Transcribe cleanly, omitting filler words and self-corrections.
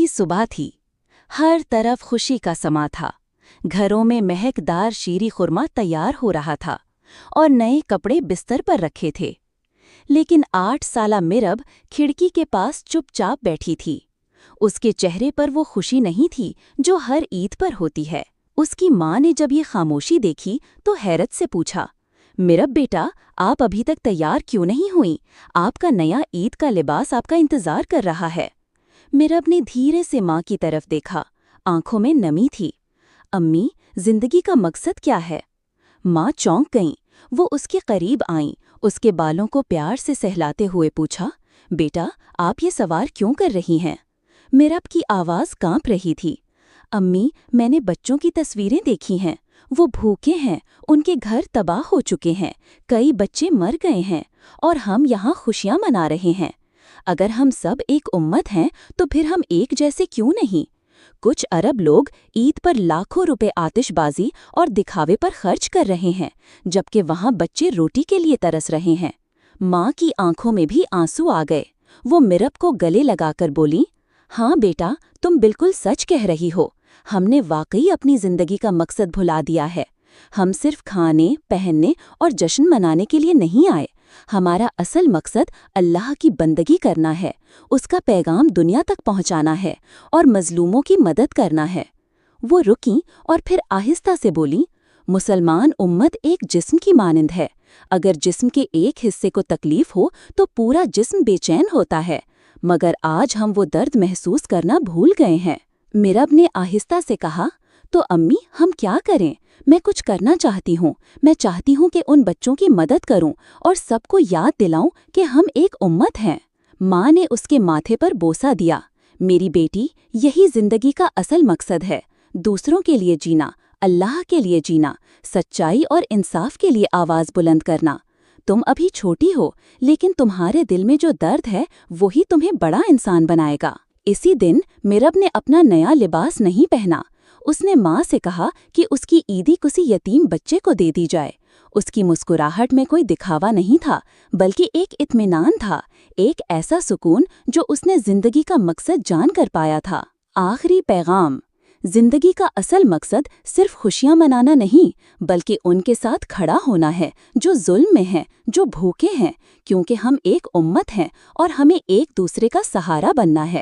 सुबह थी। हर तरफ खुशी का समा था। घरों में महकदार शीरी खुरमा तैयार हो रहा था और नए कपड़े बिस्तर पर रखे थे। लेकिन 8 साला मिरब खिड़की के पास चुपचाप बैठी थी। उसके चेहरे पर वो खुशी नहीं थी जो हर ईद पर होती है। उसकी माँ ने जब ये खामोशी देखी तो हैरत से पूछा, मिरब बेटा, आप अभी तक तैयार क्यों नहीं हुई? आपका नया ईद का लिबास आपका इंतजार कर रहा है। मिरब ने धीरे से माँ की तरफ देखा। आंखों में नमी थी। अम्मी, जिंदगी का मकसद क्या है? माँ चौंक गईं। वो उसके करीब आईं, उसके बालों को प्यार से सहलाते हुए पूछा, बेटा, आप ये सवाल क्यों कर रही हैं? मिरब की आवाज़ कांप रही थी। अम्मी, मैंने बच्चों की तस्वीरें देखी हैं। वो भूखे हैं, उनके घर तबाह हो चुके हैं, कई बच्चे मर गए हैं और हम यहाँ खुशियाँ मना रहे हैं। अगर हम सब एक उम्मत हैं तो फिर हम एक जैसे क्यों नहीं? कुछ अरब लोग ईद पर लाखों रुपए आतिशबाजी और दिखावे पर खर्च कर रहे हैं, जबकि वहाँ बच्चे रोटी के लिए तरस रहे हैं। माँ की आंखों में भी आंसू आ गए। वो मिरब को गले लगाकर बोली, हाँ बेटा, तुम बिल्कुल सच कह रही हो। हमने वाकई अपनी जिंदगी का मकसद भुला दिया है। हम सिर्फ खाने, पहनने और जश्न मनाने के लिए नहीं आए। हमारा असल मकसद अल्लाह की बंदगी करना है, उसका पैगाम दुनिया तक पहुंचाना है और मजलूमों की मदद करना है। वो रुकी और फिर आहिस्ता से बोली, मुसलमान उम्मत एक जिस्म की मानिंद है। अगर जिस्म के एक हिस्से को तकलीफ हो तो पूरा जिस्म बेचैन होता है, मगर आज हम वो दर्द महसूस करना भूल गए हैं। मिरब ने आहिस्ता से कहा, तो अम्मी, हम क्या करें? मैं कुछ करना चाहती हूँ। मैं चाहती हूँ कि उन बच्चों की मदद करूँ और सबको याद दिलाऊं कि हम एक उम्मत हैं। माँ ने उसके माथे पर बोसा दिया, मेरी बेटी, यही जिंदगी का असल मकसद है। दूसरों के लिए जीना, अल्लाह के लिए जीना, सच्चाई और इंसाफ के लिए आवाज़ बुलंद करना। तुम अभी छोटी हो, लेकिन तुम्हारे दिल में जो दर्द है वही तुम्हें बड़ा इंसान बनाएगा। इसी दिन मिरब ने अपना नया लिबास नहीं पहना। उसने माँ से कहा कि उसकी ईदी किसी यतीम बच्चे को दे दी जाए। उसकी मुस्कुराहट में कोई दिखावा नहीं था, बल्कि एक इत्मीनान था, एक ऐसा सुकून जो उसने जिंदगी का मकसद जान कर पाया था। आखिरी पैगाम, जिंदगी का असल मकसद सिर्फ खुशियाँ मनाना नहीं, बल्कि उनके साथ खड़ा होना है जो जुल्म में हैं, जो भूखे हैं, क्योंकि हम एक उम्मत हैं और हमें एक दूसरे का सहारा बनना है।